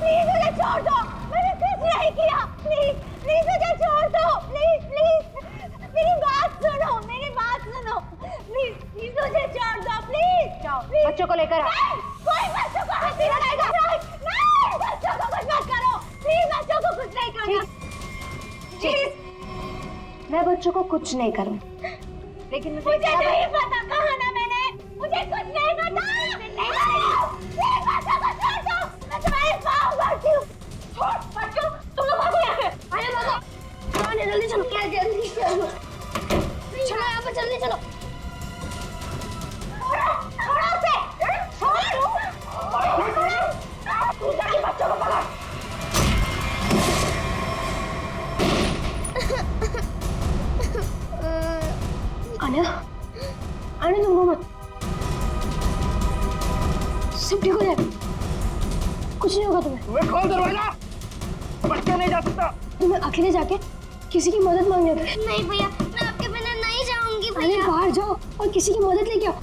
Please मुझे छोड़ दो, मैंने कुछ नहीं किया। प्लीज प्लीज मुझे छोड़ दो, प्लीज प्लीज मेरी बात सुनो, मेरी बात सुनो, प्लीज प्लीज मुझे छोड़ दो, प्लीज। जाओ बच्चों को लेकर आओ। कोई बच्चों को हाथ नहीं लगाएगा। नहीं, बच्चों को कुछ मत करो, प्लीज बच्चों को कुछ नहीं करना। प्लीज मैं बच्चों को कुछ नहीं करूँ, लेकिन मुझे नहीं पता, कहा ना मैंने, मुझे कुछ नहीं पता। प्लीज बच्चों को छोड़ दो, मैं तुम्हारे पाँव पड़ती हूँ। छोड़ बच्चों, तुम लोग भागो यहाँ से, आइए भागो। आने जल्दी चलो, क्या जल्दी चलो, चलो यहाँ पर जल्दी चलो। छोड़ो उसे, छोड़ो। तू जाके बच्चों को पकड़। आने तुम मत, सब ठीक हो जाएगा, कुछ नहीं होगा तुम्हें। तुम्हें खोल दरवाजा, बच्चा नहीं जा सकता। तुम्हें अकेले जाके किसी की मदद मांगने होगी। नहीं भैया, मैं आपके बिना नहीं जाऊंगी अरे भैया। बाहर जाओ और किसी की मदद लेके आओ।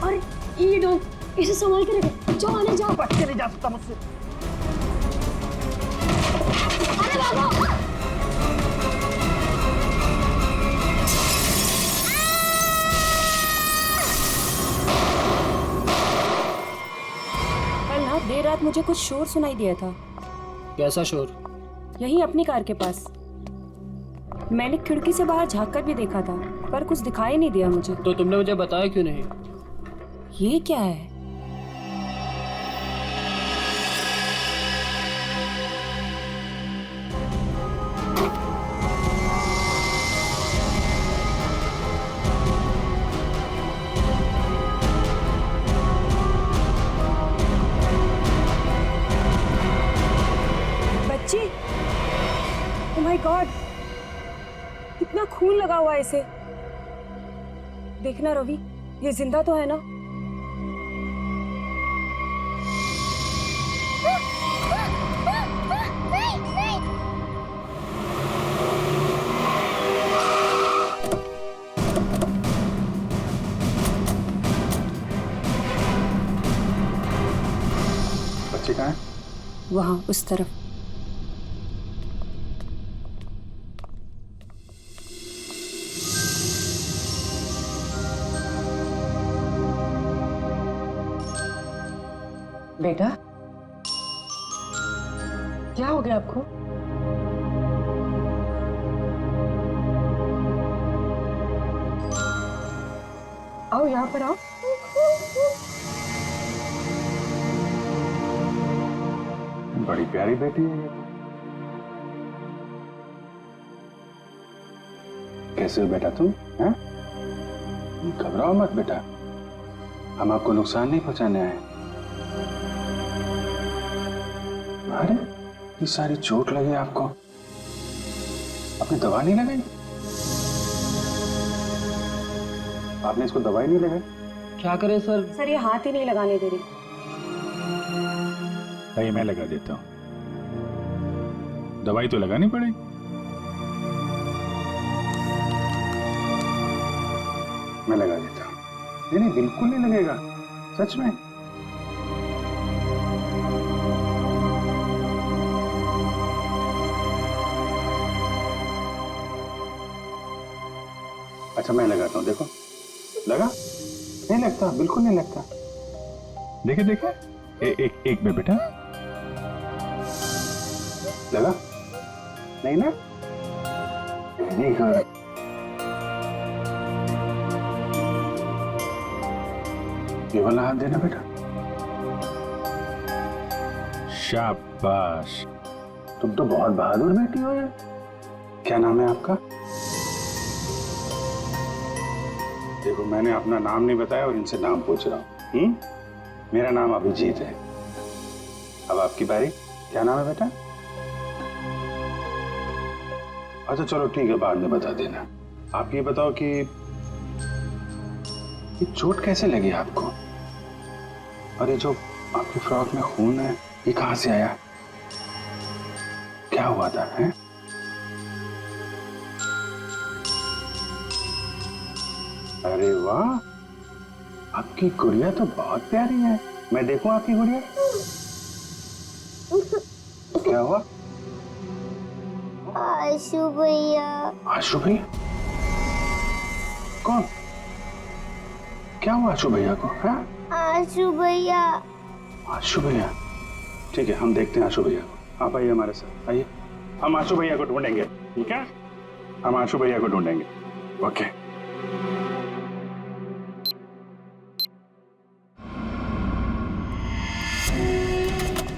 और ये डॉग, इसे संभाल के रखे। जाओ आने जाओ। बच्चे नहीं जा सकता मुझसे। अरे भागो। कल ना देर रात मुझे कुछ शोर सुनाई दिया था। कैसा शोर? यहीं अपनी कार के पास। मैंने खिड़की से बाहर झांक कर भी देखा था, पर कुछ दिखाई नहीं दिया मुझे। तो तुमने मुझे बताया क्यों नहीं? ये क्या है? बच्ची, ओह माय गॉड, कितना खून लगा हुआ है इसे। देखना रवि, ये जिंदा तो है ना? नहीं नहीं। बच्चे कहाँ हैं? वहां उस तरफ। बेटा, क्या हो गया आपको? आओ यहाँ पर आओ। बड़ी प्यारी बेटी है ये। कैसे हो बेटा तुम? हैं? घबराओ मत बेटा, हम आपको नुकसान नहीं पहुंचाने आए। अरे ये सारी चोट लगी आपको, आपने दवा नहीं लगाई? आपने इसको दवाई नहीं लगाई? क्या करें सर? सर ये हाथ ही नहीं लगाने दे रही। नहीं, मैं लगा देता हूँ, दवाई तो लगानी पड़ेगी। मैं लगा देता हूँ। नहीं नहीं, बिल्कुल नहीं लगेगा, सच में। अच्छा मैं लगाता हूँ, देखो लगा? नहीं लगता, बिल्कुल नहीं लगता। देखे देखे, एक में बेटा लगा? नहीं ना? नहीं कर। ये वाला हाथ देना बेटा। शाबाश, तुम तो बहुत बहादुर बेटी हो यार। क्या नाम है आपका? देखो मैंने अपना नाम नहीं बताया और इनसे नाम पूछ रहा हूँ। मेरा नाम अभिजीत है। अब आपकी बारी। क्या नाम है बेटा? अच्छा चलो ठीक है, बाद में बता देना। आप ये बताओ कि ये चोट कैसे लगी आपको? और ये जो आपकी फ्रॉक में खून है, ये कहाँ से आया? क्या हुआ था? हैं? अरे वाह, आपकी गुड़िया तो बहुत प्यारी है। मैं देखूं आपकी गुड़िया? क्या हुआ? आशु भैया। आशु भैया? कौन? क्या हुआ आशु भैया को? हाँ? आशु भैया। आशु भैया? ठीक है, हम देखते हैं आशु भैया को। आप आइए हमारे साथ, आइए। हम आशु भैया को ढूंढेंगे, ठीक है? हम आशु भैया को ढूंढेंगे। ओके।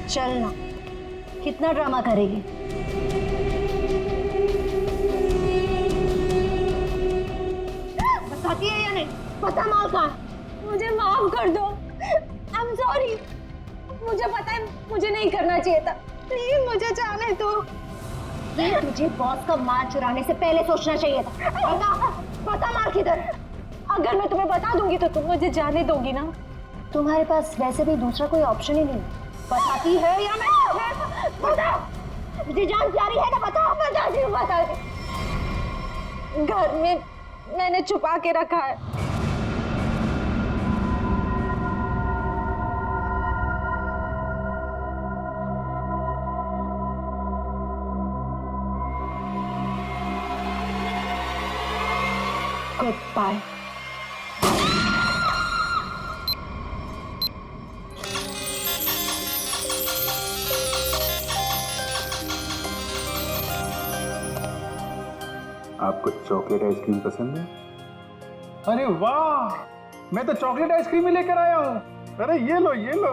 चलना, कितना ड्रामा करेगी? बताती है या नहीं? पता माल कहाँ? मुझे माफ कर दो। I am sorry. मुझे पता है मुझे नहीं करना चाहिए था। प्लीज मुझे जाने दो। ये तुझे बॉस का माल चुराने से पहले सोचना चाहिए था। पता माल किधर? अगर मैं तुम्हें बता दूंगी तो तुम मुझे जाने दोगी ना? तुम्हारे पास वैसे भी दूसरा कोई ऑप्शन ही नहीं। बताती है या मैं? बताओ। मुझे जान प्यारी है ना? बताओ। मैं जाती हूँ, बता दे। घर में मैंने छुपा के रखा है। Good bye. आपको चॉकलेट आइसक्रीम पसंद है? अरे वाह, मैं तो चॉकलेट आइसक्रीम ही लेकर आया हूँ। अरे ये लो, ये लो,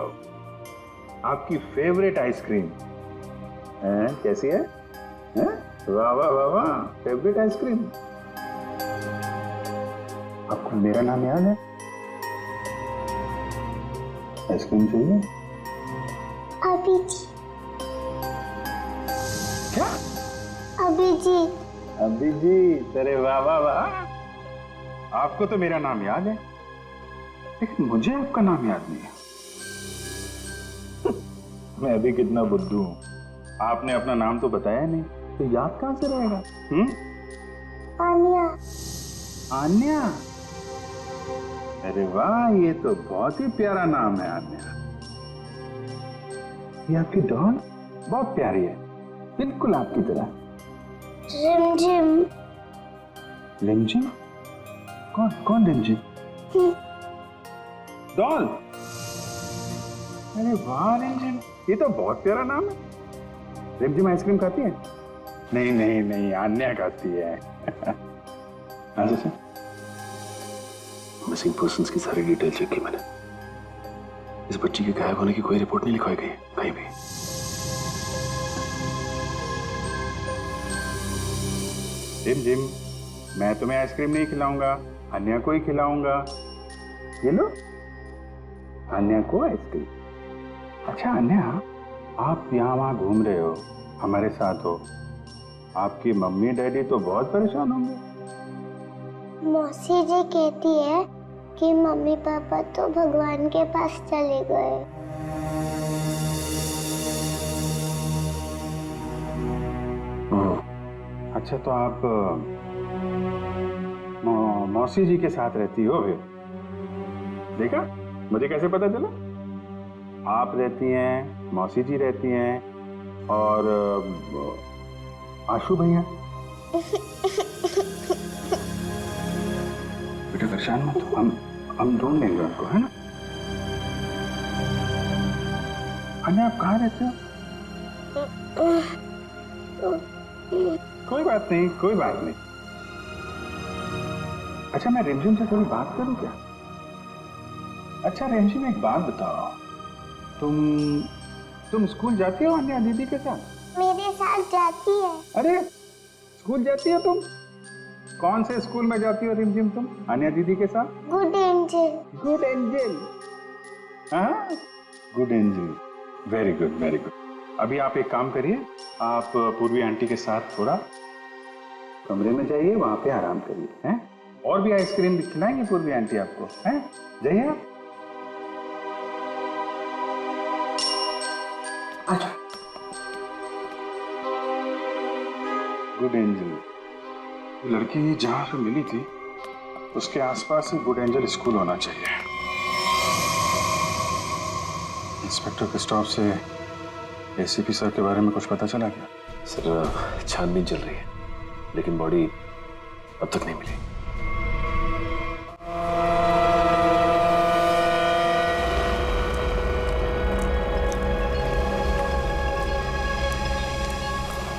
आपकी फेवरेट आइसक्रीम। कैसी है? वाह वाह वाह वाह, फेवरेट आइसक्रीम। आपको मेरा नाम याद है? आइसक्रीम चाहिए? अभिजीत। क्या? अभिजीत। अभिजीत, अरे वाह वाह वाह, आपको तो मेरा नाम याद है, लेकिन मुझे आपका नाम याद नहीं है। मैं अभी कितना बुद्धू हूं, आपने अपना नाम तो बताया नहीं, तो याद कहां से रहेगा? आन्या। आन्या? अरे वाह, ये तो बहुत ही प्यारा नाम है आन्या। ये आपकी डॉल बहुत प्यारी है, बिल्कुल आपकी तरह। रिमझिम। रिमझिम? कौन कौन रिमझिम? डॉल? अरे वाह रिमझिम, ये तो बहुत प्यारा नाम है। रिमझिम आइसक्रीम खाती है? नहीं नहीं नहीं, आन्या खाती है। अच्छा सर, मिसिंग पर्सन्स की सारी डिटेल चेक की मैंने। इस बच्ची के गायब होने की कोई रिपोर्ट नहीं लिखवाई गई कहीं भी। रिमझिम, मैं तुम्हें आइसक्रीम नहीं खिलाऊंगा, अन्या को ही खिलाऊंगा। ये लो, अन्या को आइसक्रीम। अच्छा अन्या, आप यहाँ वहाँ घूम रहे हो, हमारे साथ हो, आपकी मम्मी डैडी तो बहुत परेशान होंगे। मौसी जी कहती है कि मम्मी पापा तो भगवान के पास चले गए। अच्छा, तो आप मौसी जी के साथ रहती हो फिर? देखा, मुझे कैसे पता चला? आप रहती हैं, मौसी जी रहती हैं, और आशु भैया। बेटा परेशान मत हो, हम ढूंढ लेंगे आपको, है ना? अन्या, आप कहाँ रहते हो? कोई बात नहीं, कोई बात नहीं। अच्छा, मैं रिमझिम से थोड़ी बात करूं क्या? अच्छा रिमझिम, एक बात बताओ, तुम स्कूल जाती हो अन्या दीदी के साथ? मेरे साथ जाती है। अरे स्कूल जाती हो तुम? कौन से स्कूल में जाती हो रिमझिम तुम अन्या दीदी के साथ? Good angel. Good angel? हाँ, good angel, very good very good. अभी आप एक काम करिए, आप पूर्वी आंटी के साथ थोड़ा कमरे में जाइए, वहां पे आराम करिए, हैं? और भी आइसक्रीम खिलाएंगे पूर्वी आंटी आपको, हैं? जाइए आप। अच्छा, गुड एंजल, लड़की जहां से मिली थी उसके आसपास ही गुड एंजल स्कूल होना चाहिए। इंस्पेक्टर क्रिस्टोफ से एसीपी सर के बारे में कुछ पता चला क्या? सर छानबीन चल रही है, लेकिन बॉडी अब तक नहीं मिली।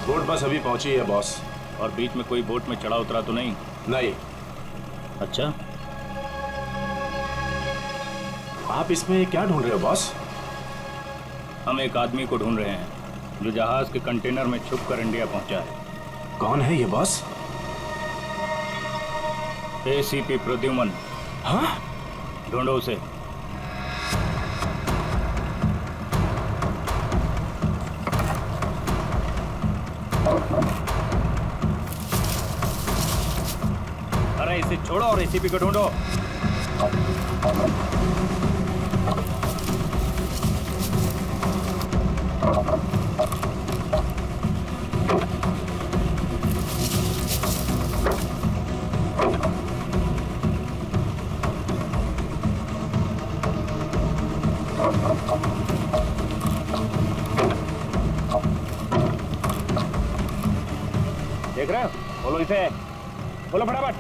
बोट बस अभी पहुंची है बॉस। और बीच में कोई बोट में चढ़ा उतरा तो नहीं? नहीं। अच्छा, आप इसमें क्या ढूंढ रहे हो बॉस? हम एक आदमी को ढूंढ रहे हैं जो जहाज के कंटेनर में छुपकर इंडिया पहुंचा है। कौन है ये बॉस? एसीपी प्रद्युमन। हाँ? ढूंढो उसे। अरे इसे छोड़ो और एसीपी को ढूंढो। देख रहे हो? बोलो इसे, बोलो फटाफट।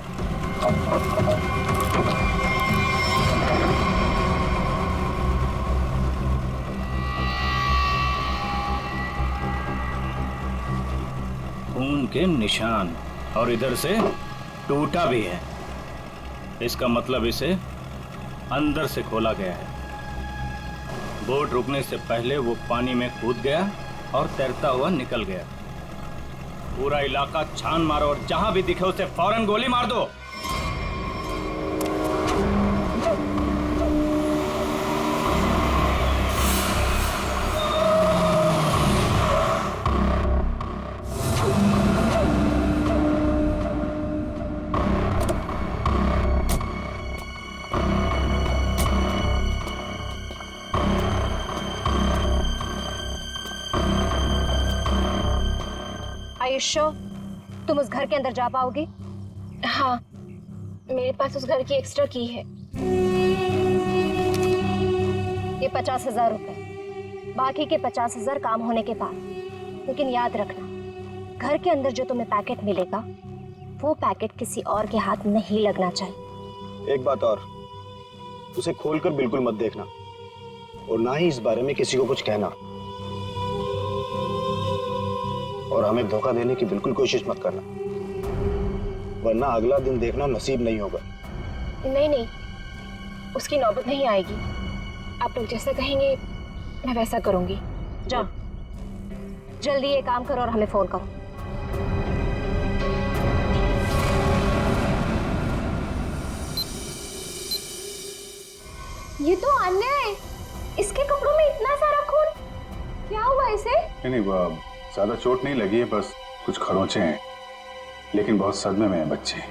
खून के निशान, और इधर से टूटा भी है। इसका मतलब इसे अंदर से खोला गया है। बोट रुकने से पहले वो पानी में कूद गया और तैरता हुआ निकल गया। पूरा इलाका छान मारो और जहां भी दिखे उसे फौरन गोली मार दो। आयुष्यो, तुम उस घर के अंदर जा पाओगे? हाँ, मेरे पास उस घर की एक्स्ट्रा की है। ये 50,000 रुपए, बाकी के 50,000 काम होने के बाद। लेकिन याद रखना, घर के अंदर जो तुम्हें पैकेट मिलेगा वो पैकेट किसी और के हाथ नहीं लगना चाहिए। एक बात और, उसे खोलकर बिल्कुल मत देखना और ना ही इस बारे में किसी को कुछ कहना, और हमें धोखा देने की बिल्कुल कोशिश मत करना, वरना अगला दिन देखना नसीब नहीं होगा। नहीं नहीं, उसकी नौबत नहीं आएगी। आप लोग जैसा कहेंगे मैं वैसा करूंगी। जाओ, जल्दी ये काम करो और हमें फोन करो। ये तो अन्याय है। इसके कपड़ों में इतना सारा खून, क्या हुआ इसे? नहीं, वो ज्यादा चोट नहीं लगी है, बस कुछ खरोंचे हैं, लेकिन बहुत सदमे में है बच्चे।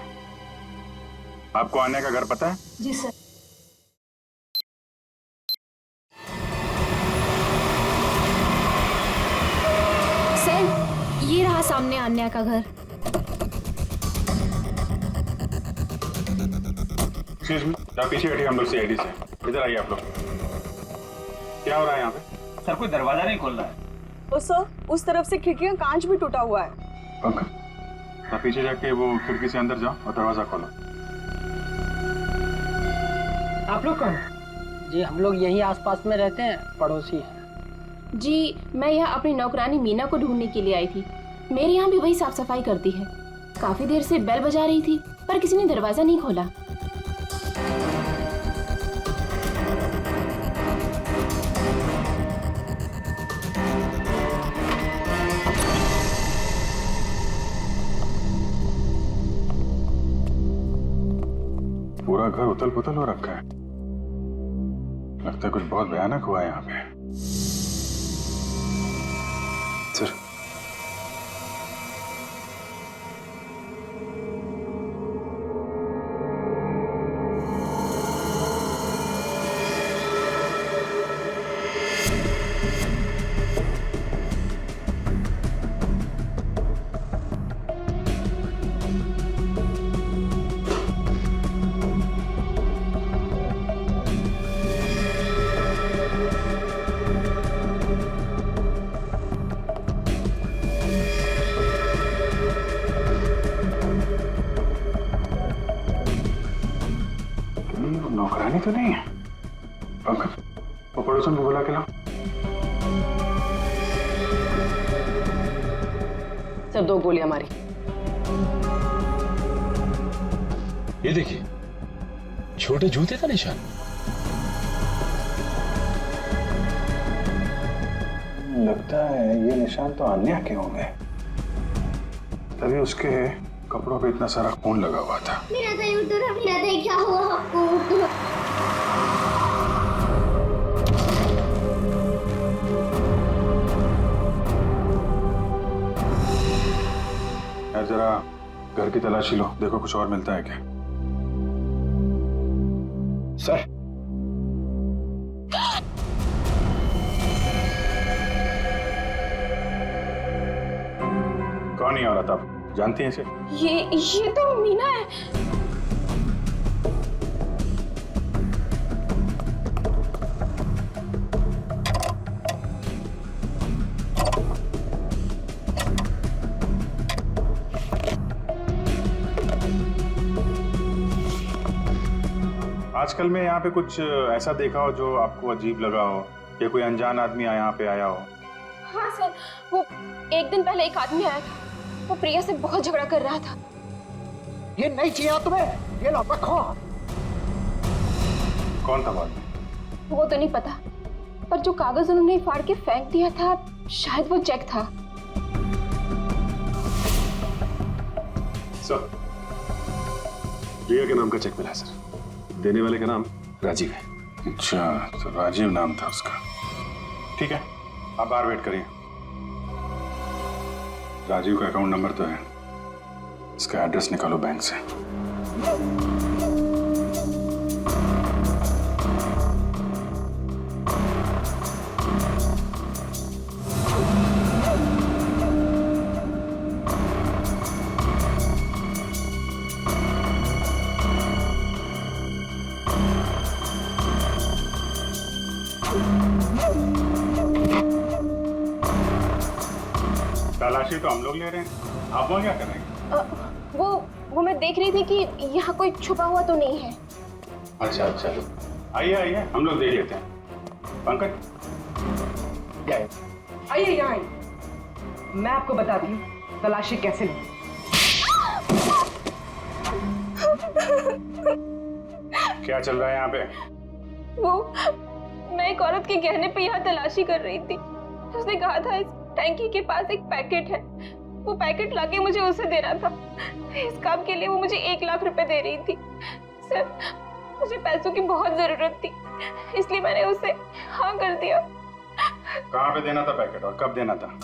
आपको आने का घर पता है? जी सर। सर, ये रहा सामने अन्या का घर। एक्सक्यूज मी, आप पीछे बैठिए, हम लोग सीआईडी से। इधर आइए आप लोग। क्या हो रहा है यहाँ पे? सर, कोई दरवाजा नहीं खोल रहा है। तो सर, उस तरफ से खिड़की का कांच भी टूटा हुआ है। पंकज, आप पीछे जाके वो खिड़की से अंदर जाओ और दरवाजा खोलो। आप लोग कहाँ? जी हम लोग यहीं आसपास में रहते हैं, पड़ोसी हैं। जी, मैं यहाँ अपनी नौकरानी मीना को ढूंढने के लिए आई थी। मेरे यहाँ भी वही साफ सफाई करती है। काफी देर से बेल बजा रही थी पर किसी ने दरवाजा नहीं खोला। पूरा घर उथल पुथल हो रखा है। लगता है कुछ बहुत भयानक हुआ है यहाँ पे। सर, कहीं वो नौकरानी तो नहीं है? पंकज, वो पड़ोसन को बुला के लाओ। सर 2 गोलियां मारी। ये देखिए, छोटे जूते का निशान। लगता है ये निशान तो अन्या के होंगे, तभी उसके कपड़ों पे इतना सारा खून लगा हुआ था। मेरा दही उधर, मेरा दही, क्या हुआ आपको? यार जरा घर की तलाशी लो, देखो कुछ और मिलता है क्या। सर, कौन है औरत, आप जानती हैं इसे? ये तो मीना है। आजकल में यहाँ पे कुछ ऐसा देखा हो जो आपको अजीब लगा हो, या कोई अनजान आदमी यहाँ पे आया हो? हाँ सर, वो एक दिन पहले एक आदमी आया था, वो प्रिया से बहुत झगड़ा कर रहा था। ये नहीं चाहिए तुम्हें, ये लो रखो। कौन था बाद में? वो तो नहीं पता, पर जो कागज उन्होंने फाड़ के फेंक दिया था, शायद वो चेक था। सर, प्रिया के नाम का चेक मिला है सर। देने वाले का नाम राजीव है। अच्छा, तो राजीव नाम था उसका। ठीक है, आप बाहर वेट करिए। राजीव का अकाउंट नंबर तो है, इसका एड्रेस निकालो बैंक से। तलाशी तो हम लोग ले रहे हैं, आप वहाँ क्या कर रहे हैं? वो मैं देख रही थी कि यहाँ कोई छुपा हुआ तो नहीं है। अच्छा अच्छा, आइए आइए, हम लोग देख लेते हैं। पंकज, आइए यहाँ आइए, मैं आपको बताती हूँ तलाशी कैसे ली। क्या चल रहा है यहाँ पे? मैं एक औरत के गहने पे यहाँ तलाशी कर रही थी। उसने कहा था इस टैंकी के पास एक पैकेट है, वो पैकेट लाके मुझे उसे देना था। इस काम के लिए वो मुझे 1 लाख रुपए दे रही थी। सर, मुझे पैसों की बहुत जरूरत थी, इसलिए मैंने उसे हाँ कर दिया। कहाँ पे देना था पैकेट और कब देना था?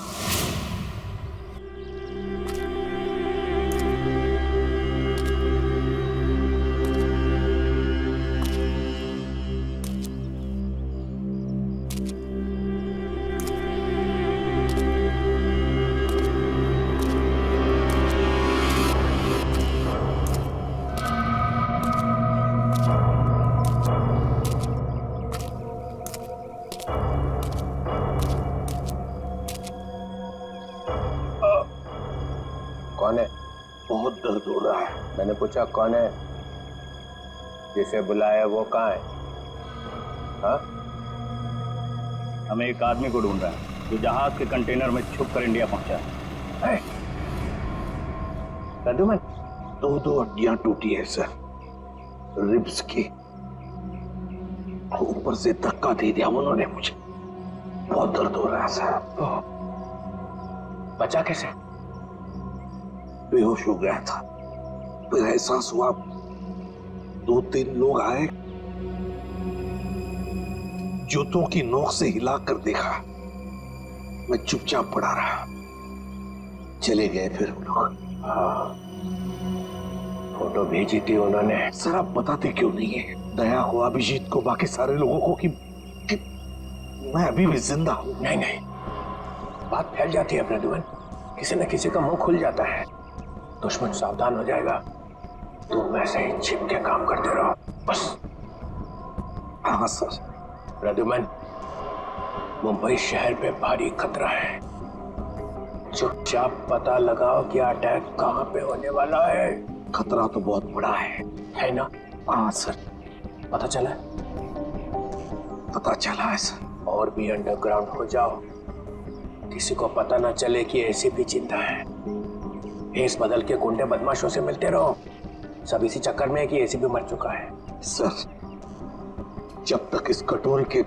कौन है? बहुत दर्द हो रहा है। मैंने पूछा कौन है? जिसे बुलाया वो कहाँ है? हाँ? हमें एक आदमी को ढूंढ रहा है जो जहाज के कंटेनर में छुप कर इंडिया पहुंचा है। रंडूमन, 2 हड्डियां टूटी है सर, रिब्स की। ऊपर से धक्का दे दिया उन्होंने मुझे, बहुत दर्द हो रहा है सर। बचा कैसे? बेहोश हो गया था, फिर एहसास हुआ, 2-3 लोग आए, जूतों की नोक से हिलाकर देखा, मैं चुपचाप पड़ा रहा, चले गए फिर वो लोग। हाँ, फोटो भेजी थी उन्होंने। सर आप बताते क्यों नहीं है दया को, अभिजीत को, बाकी सारे लोगों को कि मैं अभी भी जिंदा हूं? नहीं, बात फैल जाती है प्रद्युमन, किसी न किसी का मुंह खुल जाता है, दुश्मन सावधान हो जाएगा। तुम वैसे ही छिप के काम करते रहो बस। हाँ सर। प्रद्युमन, मुंबई शहर पे भारी खतरा है, चुपचाप पता लगाओ कि अटैक कहाँ पे होने वाला है। खतरा तो बहुत बड़ा है ना? हाँ सर, पता चला? पता चला है सर। और भी अंडरग्राउंड हो जाओ, किसी को पता ना चले कि एसीपी जिंदा है। भेस बदल के गुंडे बदमाशों से मिलते रहो, सब इसी चक्कर में है कि एसीपी मर चुका है। सर, जब तक इस कटोरे के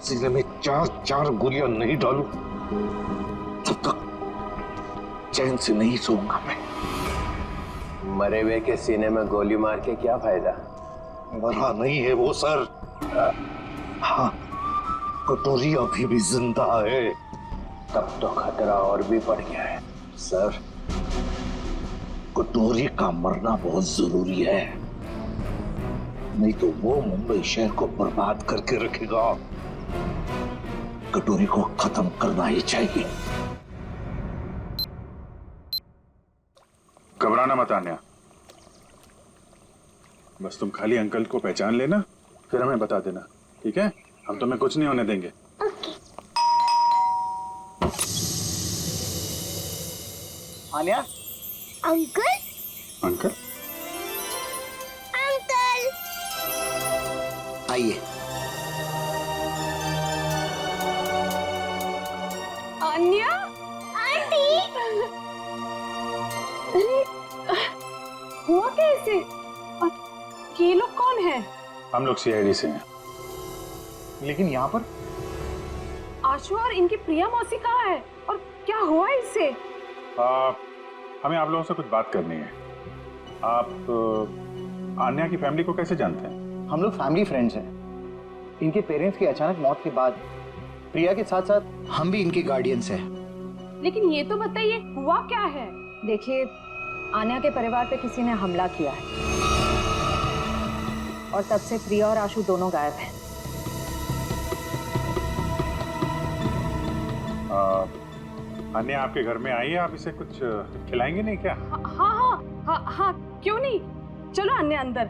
सीने में 4 गोलियां नहीं डालूं, तब तक चैन से नहीं सोऊंगा मैं। मरे हुए के सीने में गोली मार के क्या फायदा? मरा नहीं है वो सर। हाँ, कटोरी अभी भी जिंदा है। तब तो खतरा और भी बढ़ गया है। सर, कटोरी का मरना बहुत जरूरी है, नहीं तो वो मुंबई शहर को बर्बाद करके रखेगा। कटोरी को खत्म करना ही चाहिए। घबराना मत आन्या, बस तुम खाली अंकल को पहचान लेना, फिर हमें बता देना, ठीक है? हम तुम्हें कुछ नहीं होने देंगे। आन्या। अंकल अंकल अंकल आइए। अन्या, आंटी। अरे हुआ कैसे? और ये लोग कौन है? हम लोग सीआईडी से हैं। लेकिन यहाँ पर आशु और इनकी प्रिया मौसी कहाँ है और क्या हुआ इससे? हमें आप लोगों से कुछ बात करनी है। आप आन्या की फैमिली को कैसे जानते हैं? हम लोग फैमिली फ्रेंड्स हैं। इनके पेरेंट्स की अचानक मौत के बाद प्रिया के साथ साथ हम भी इनके गार्डियंस हैं। लेकिन ये तो बताइए हुआ क्या है? देखिए, आन्या के परिवार पे किसी ने हमला किया है और तब से प्रिया और आशु दोनों गायब हैं। आन्या आपके घर में आई है, आप इसे कुछ खिलाएंगे नहीं क्या? हाँ, क्यों नहीं? चलो अन्य अंदर।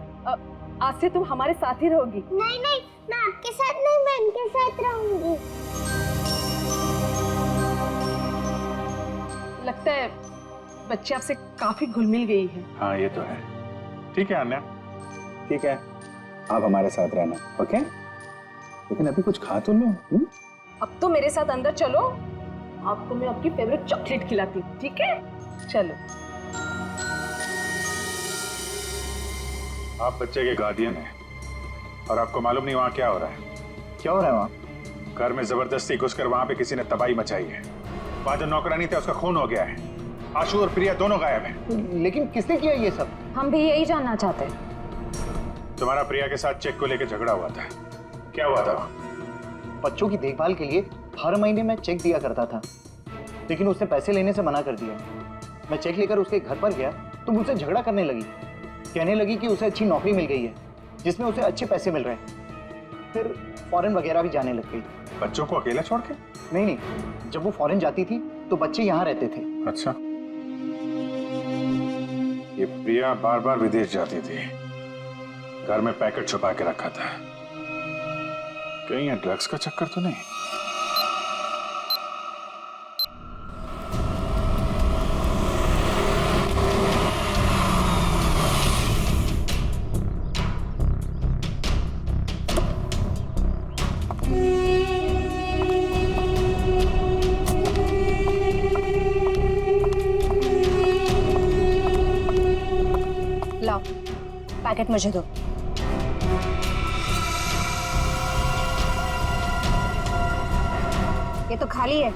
आज से तुम हमारे साथ ही रहोगी। नहीं नहीं, मैं आपके साथ नहीं, मैं इनके साथ रहूंगी। लगता है बच्चे आपसे काफी घुल मिल गई है। हाँ, ये तो है। ठीक है आन्या, ठीक है, आप हमारे साथ रहना, ओके? लेकिन अभी कुछ खा तो लो। अब तो मेरे साथ अंदर चलो, आपको मैं आपकी फेवरेट चॉकलेट खिलाती हूँ, ठीक है? चलो। आप बच्चे के गार्डियन हैं और आपको मालूम नहीं वहाँ क्या हो रहा है। क्या हो रहा है वहाँ? घर में जबरदस्ती घुसकर वहाँ पे किसी ने तबाही मचाई है। वहाँ जो नौकरानी थे उसका खून हो गया है। आशु और प्रिया दोनों गायब हैं। लेकिन किसने किया ये सब? हम भी यही जानना चाहते हैं। तुम्हारा प्रिया के साथ चेक को लेकर झगड़ा हुआ था, क्या हुआ था? बच्चों की देखभाल के लिए हर महीने मैं चेक दिया करता था, लेकिन उसने पैसे लेने से मना कर दिया। मैं चेक लेकर उसके घर पर गया तो मुझसे झगड़ा करने लगी, कहने लगी कि उसे अच्छी नौकरी मिल गई है जिसमें उसे अच्छे पैसे मिल रहे हैं। फिर फॉरेन वगैरह भी जाने लग गई। बच्चों को अकेला छोड़ के? नहीं, जब वो फॉरेन जाती थी तो बच्चे यहाँ रहते थे। अच्छा, ये प्रिया बार बार विदेश जाती थी, घर में पैकेट छुपा के रखा था। कहीं ये ड्रग्स का चक्कर तो नहीं? लाओ, पैकेट मुझे दो। ये तो खाली है।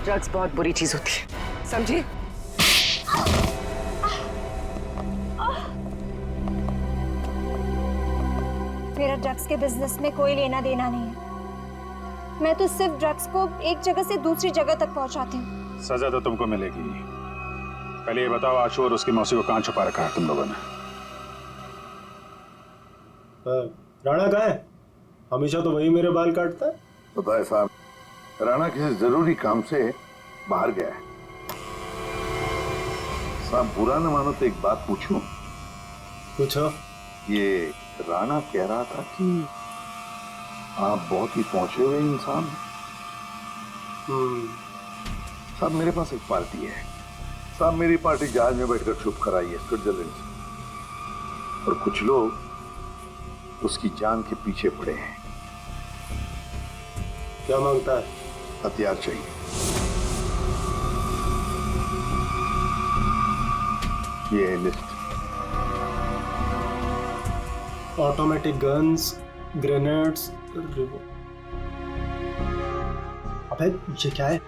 ड्रग्स बहुत बुरी चीज होती है, समझी? मेरा ड्रग्स के बिजनेस में कोई लेना देना नहीं है। मैं तो सिर्फ ड्रग्स को एक जगह से दूसरी जगह तक पहुंचाती हूँ। सजा तो तुमको मिलेगी। पहले ये बताओ, आशु और उसकी मौसी को कहाँ छुपा रखा है तुम लोगों ने? राणा कहाँ है? हमेशा तो वही मेरे बाल काटता है। तो भाई साहब, राणा किसी जरूरी काम से बाहर गया है। साहब बुरा न मानो तो एक बात पूछूं? पूछो। ये राणा कह रहा था कि आप बहुत ही पहुंचे हुए इंसान हैं। साहब मेरे पास एक पार्टी है। साहब मेरी पार्टी जहाज में बैठकर छुप कर आई है स्विट्जरलैंड से, और कुछ लोग उसकी जान के पीछे पड़े हैं। क्या मांगता है? हथियार चाहिए। ये है लिस्ट। ऑटोमेटिक गन्स, ग्रेनेड्स, अबे ये क्या है?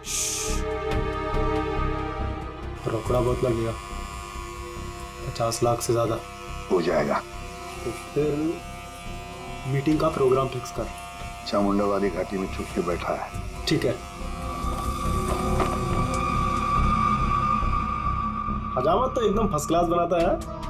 रोकड़ा बहुत लगेगा, 50 लाख से ज्यादा हो जाएगा। तो फिर मीटिंग का प्रोग्राम फिक्स कर। चामुंडावादी घाटी में छुप के बैठा है। ठीक है। हजामत तो एकदम फर्स्ट क्लास बनाता है।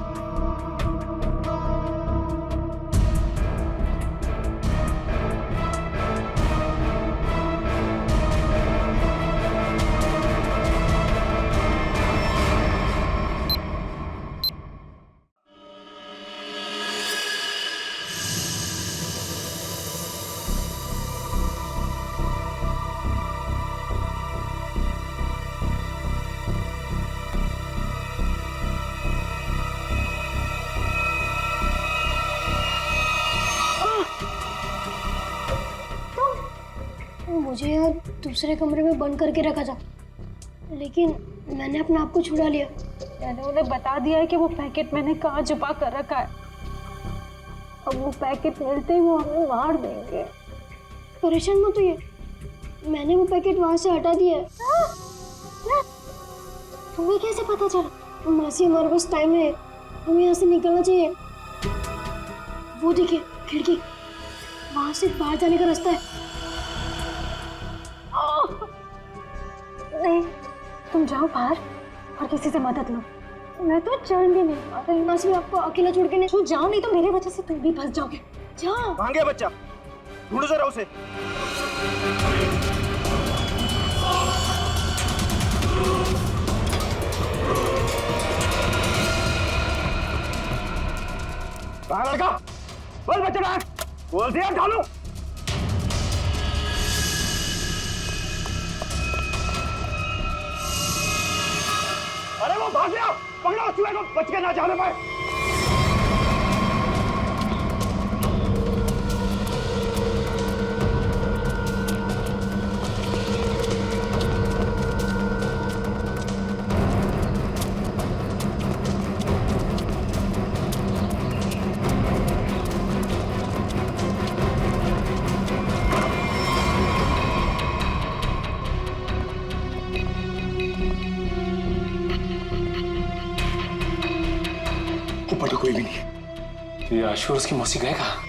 मुझे यार दूसरे कमरे में बंद करके रखा था, लेकिन मैंने अपने आप को छुड़ा लिया। मैंने उन्हें बता दिया है कि वो पैकेट मैंने कहाँ छुपा कर रखा है। अब वो पैकेट मिलते ही वो हमें मार देंगे। परेशान मत होइए, मैंने वो पैकेट वहां से हटा दिया है। तुम्हें कैसे पता चला? मासी हमारे पास टाइम है, हमें यहाँ से निकलना चाहिए। वो देखिए खिड़की, वहां से बाहर जाने का रास्ता है। नहीं, तुम जाओ बाहर और किसी से मदद लो। मैं तो चढ़ भी नहीं पा रही। मासी मैं आपको अकेला छोड़ के नहीं। तू जाओ, नहीं तो मेरे वजह से तुम भी फंस जाओगे। जाओ। कहाँ गया बच्चा? ढूंढो जरा उसे। कहाँ लड़का? बोल बच्चा कहाँ? बोल दिया ढालू। अरे वो भाग गया, पकड़ो चूहे को, बच के ना जाने पाए। ऊपर तो कोई भी नहीं है। ये आशु और उसकी मौसी गए कहाँ?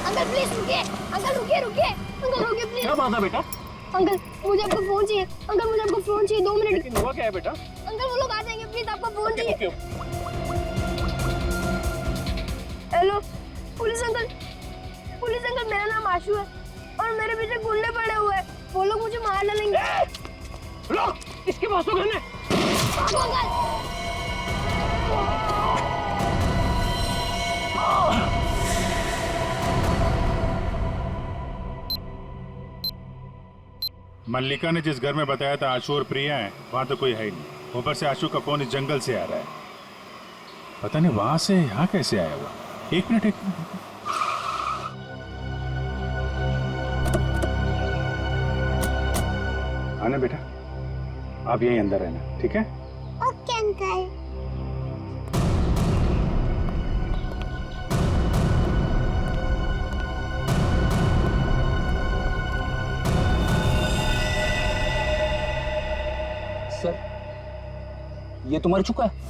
अंकल प्लीज रुकिए। अंकल रुकिए रुकिए। अंकल रुकिए प्लीज। क्या बात है बेटा? अंकल मुझे आपका फोन चाहिए। अंकल मुझे आपका फोन चाहिए, 2 मिनट। हुआ क्या है बेटा? अंकल वो लोग आ जाएंगे, प्लीज आपका फोन चाहिए। Hello police uncle. Police uncle मेरा नाम आशु है और मेरे पीछे गुंडे पड़े हुए हैं। वो लोग मुझे मार डालेंगे। रुक, इसके पास तो गन है। भागो अंकल। मल्लिका ने जिस घर में बताया था आशु और प्रिया हैं, वहां तो कोई है ही नहीं। ऊपर से आशु का फोन इस जंगल से आ रहा है। पता नहीं वहां से यहाँ कैसे आया हुआ। एक मिनट। आना बेटा, आप यहीं अंदर रहना, ठीक है? Okay uncle. सर, ये तो मर चुका है।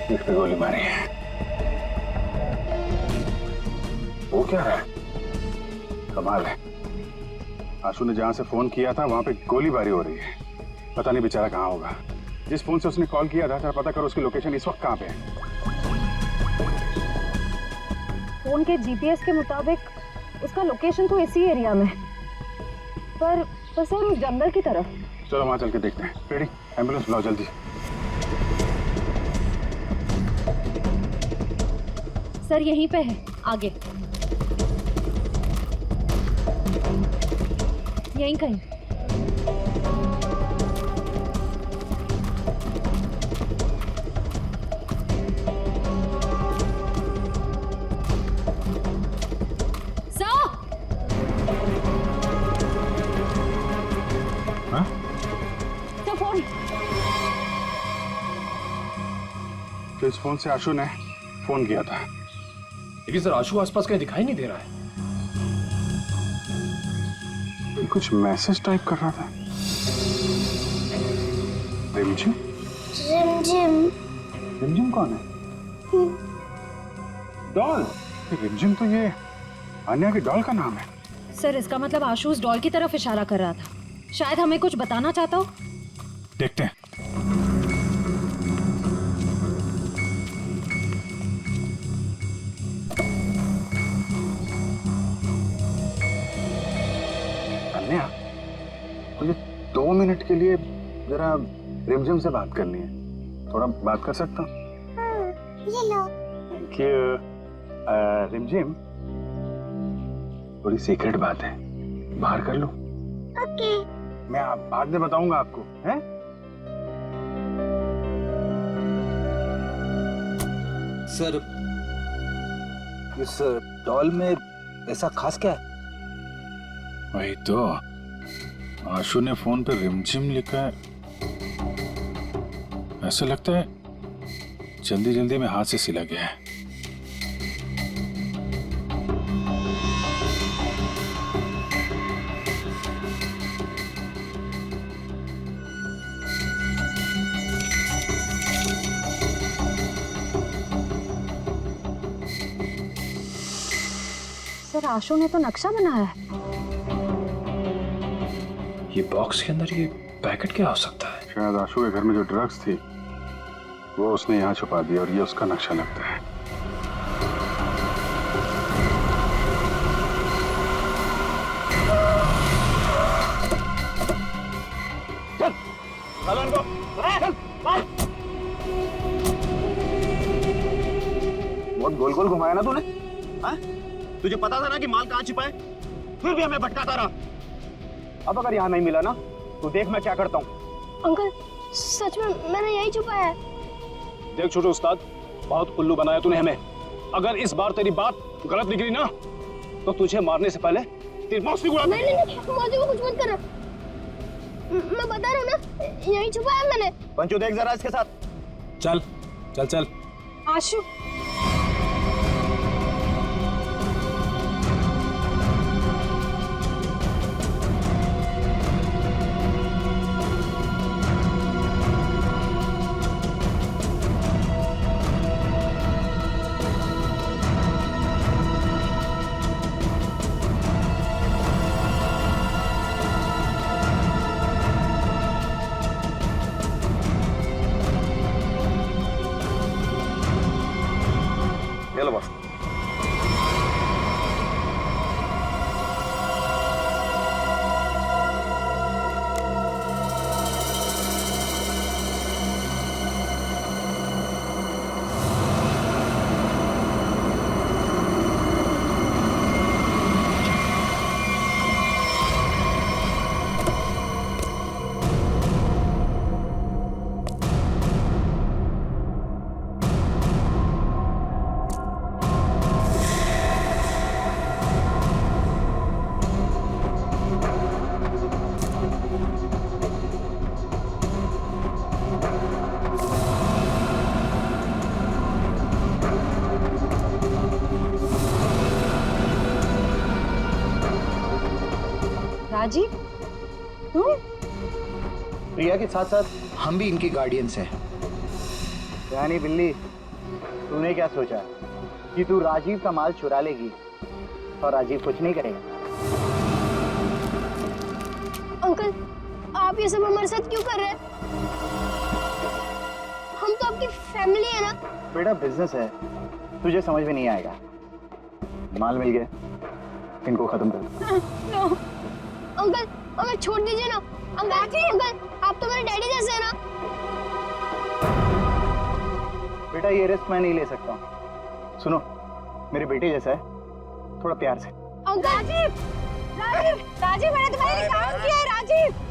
इस पे गोली मारी है। वो क्या है? कमाल है, आशु ने जहां से फोन किया था वहां पे गोलीबारी हो रही है। पता नहीं बेचारा कहाँ होगा। जिस फोन से उसने कॉल किया था, जरा पता करो उसकी लोकेशन इस वक्त कहाँ पे है। फोन के जीपीएस के मुताबिक उसका लोकेशन तो इसी एरिया में है, पर सर उस जंगल की तरफ। चलो वहां चल के देखते हैं। रेडी, एम्बुलेंस बुलाओ जल्दी। सर यहीं पे है, आगे यहीं कहीं। फोन तो इस फोन से आशु ने फोन किया था, लेकिन सर आशु आसपास कहीं दिखाई नहीं दे रहा है। ये कुछ मैसेज टाइप कर रहा था। रिमझिम? रिमझिम। रिमझिम कौन है? डॉल। रिमझिम तो ये अन्या की डॉल का नाम है। सर इसका मतलब आशु उस डॉल की तरफ इशारा कर रहा था। शायद हमें कुछ बताना चाहता हो। देखते हैं। अन्या, मुझे 2 मिनट के लिए जरा रिमझिम से बात करनी है। थोड़ा बात कर सकता हूँ? ये लो। Thank you. रिमझिम, थोड़ी सीक्रेट बात है, बाहर कर लो। ओके। मैं बाद में बताऊंगा आपको, हैं? सर, इस डॉल में ऐसा खास क्या है? वही तो, आशु ने फोन पे रिमझिम लिखा है। ऐसा लगता है जल्दी जल्दी में हाथ से सिला गया है। सर आशु ने तो नक्शा बनाया है। ये बॉक्स के अंदर ये पैकेट क्या हो सकता है? शायद आशु के घर में जो ड्रग्स थी वो उसने यहाँ छुपा दिया और ये उसका नक्शा लगता है। चल, चल इनको, चल, चल। बहुत गोल गोल घुमाया ना तूने, हाँ? तुझे पता था ना कि माल कहाँ छिपा है, फिर भी हमें भटकाता रहा। अब अगर यहाँ नहीं मिला ना तो देख मैं क्या करता हूँ। अंकल, सच में मैंने यही छुपाया है। देख छोटे उस्ताद, बहुत उल्लू बनाया तूने हमें। अगर इस बार तेरी बात गलत निकली ना तो तुझे मारने से पहले तेरी मौत भी उड़ा। नहीं, मौसी को कुछ मत करना। मैं बता रहा हूँ ना, यही छुपाया मैंने। पंचू देख जरा इसके साथ। चल चल चल। आशु, लो बस। राजीव तुम? प्रिया के साथ साथ हम भी इनके गार्डियंस हैं। यानी बिल्ली, तूने क्या सोचा कि तू राजीव का माल चुरा लेगी और राजीव कुछ नहीं करेगा? अंकल, आप ये सब हमारे साथ क्यों कर रहे हैं? हम तो आपकी फैमिली है ना। बेटा बिजनेस है, तुझे समझ में नहीं आएगा। माल मिल गया, इनको खत्म कर। नो अंकल, हमें छोड़ दीजिए ना। अंकल, आप तो मेरे डैडी जैसे हैं ना। बेटा ये रिस्क मैं नहीं ले सकता हूँ। सुनो, मेरे बेटे जैसा है, थोड़ा प्यार से। अंकल राजीव, मैंने तुम्हारे लिए काम किया है राजीव।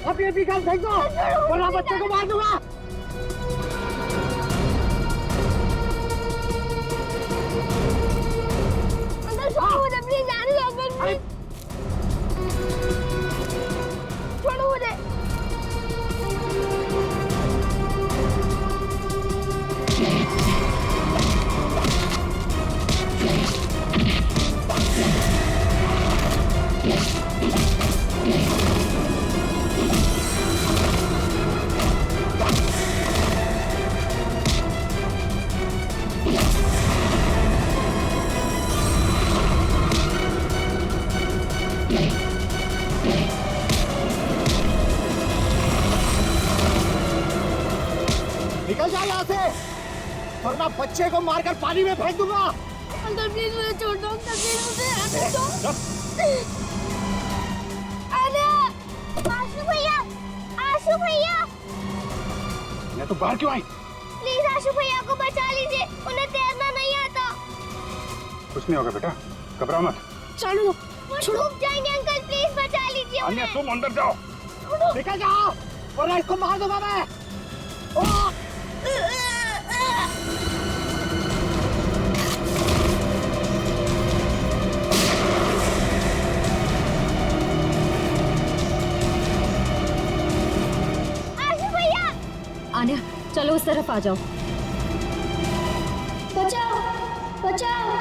अपनी अपनी काम फेंक दो वरना बच्चे को मार दूंगा। अंकल छोड़ो मुझे, प्लीज जाने दो अंकल, प्लीज छोड़ो मुझे। निकल जा यहाँ से वरना बच्चे को मारकर पानी में फेंक दूंगा। अंकल प्लीज मुझे छोड़ दो, अंकल प्लीज मुझे आने दो। अरे आशु भैया, आशु भैया, मैं तो बाहर क्यों आई? प्लीज आशु भैया को बचा लीजिए, उन्हें तैरना नहीं आता। कुछ नहीं होगा बेटा, घबराओ मत। चलो वो डूब जाएंगे अंकल, प्लीज बचा लीजिए अन्य उन्हें। तुम अंदर जाओ। निकल जाओ वरना इसको मार दूंगा मैं। आन्या चलो उस तरफ आ जाओ। बचाओ बचाओ।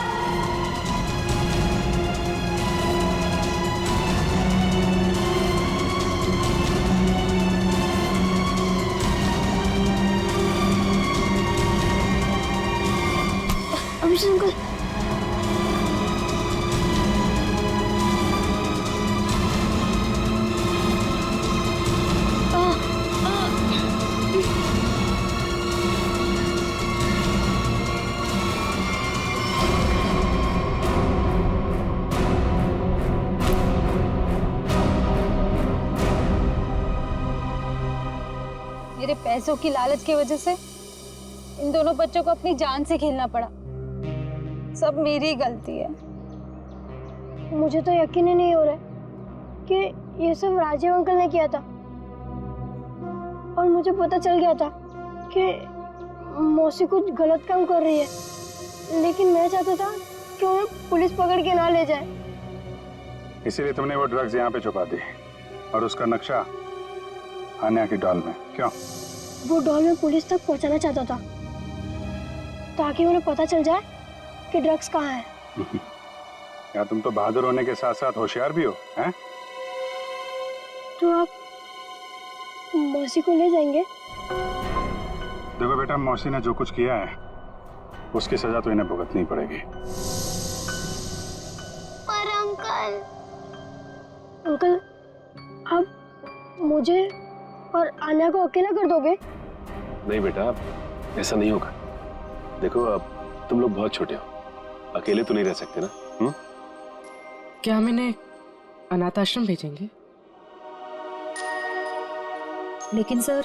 अभिषेक अंकल, मेरे पैसों की लालच की वजह से इन दोनों बच्चों को अपनी जान से खेलना पड़ा। सब मेरी गलती है। मुझे तो यकीन ही नहीं हो रहा कि ये सब राजीव अंकल ने किया था। और मुझे पता चल गया था कि मौसी कुछ गलत काम कर रही है, लेकिन मैं चाहता था कि उन्हें पुलिस पकड़ के ना ले जाए। इसीलिए तुमने वो ड्रग्स यहाँ पे छुपा दी और उसका नक्शा आन्या की डॉल में। क्यों? वो डॉल में पुलिस तक पहुंचाना चाहता था ताकि उन्हें पता चल जाए कि ड्रग्स कहाँ है। या तुम तो बहादुर होने के साथ साथ होशियार भी हो, हैं? तो आप मौसी को ले जाएंगे? देखो बेटा, मौसी ने जो कुछ किया है उसकी सजा तो इन्हें भुगतनी पड़ेगी। पर अंकल, आप मुझे और आन्या को अकेला कर दोगे? नहीं बेटा, ऐसा नहीं होगा। देखो अब तुम लोग बहुत छोटे हो, अकेले तो नहीं रह सकते ना। क्या हम इन्हें अनाथ आश्रम भेजेंगे? लेकिन सर,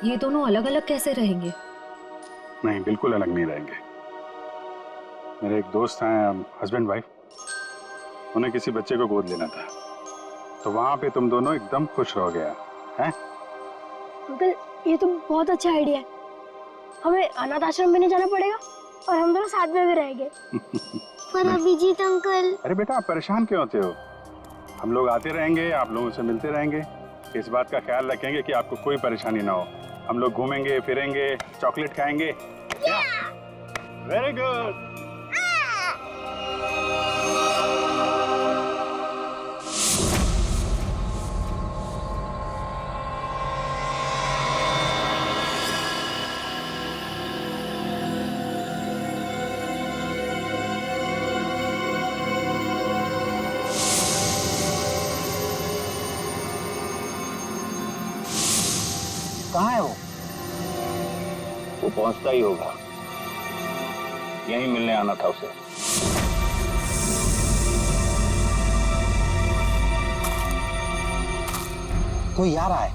ये दोनों अलग अलग कैसे रहेंगे? नहीं, बिल्कुल अलग नहीं रहेंगे। मेरे एक दोस्त हैं, हस्बैंड वाइफ, उन्हें किसी बच्चे को गोद लेना था, तो वहां पे तुम दोनों एकदम खुश रह गया हैं? अंकल ये तो बहुत अच्छा आइडिया है। हमें अनाथ आश्रम में नहीं जाना पड़ेगा और हम दोनों साथ में भी रहेंगे। पर अभिजीत अंकल। अरे बेटा, आप परेशान क्यों होते हो? हम लोग आते रहेंगे, आप लोगों से मिलते रहेंगे, इस बात का ख्याल रखेंगे कि आपको कोई परेशानी ना हो। हम लोग घूमेंगे फिरेंगे, चॉकलेट खाएंगे। Very good. कहाँ है वो? वो पहुंचता ही होगा, यहीं मिलने आना था उसे। कोई आ रहा है।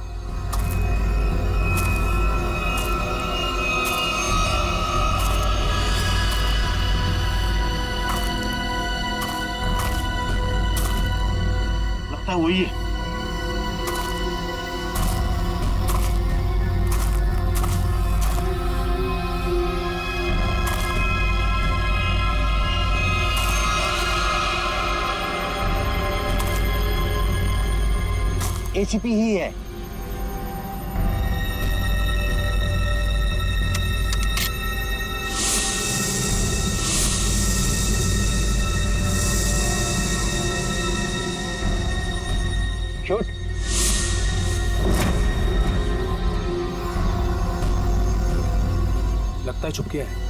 लगता है वही है। एसीपी ही है। शूट। लगता है छुप गया है।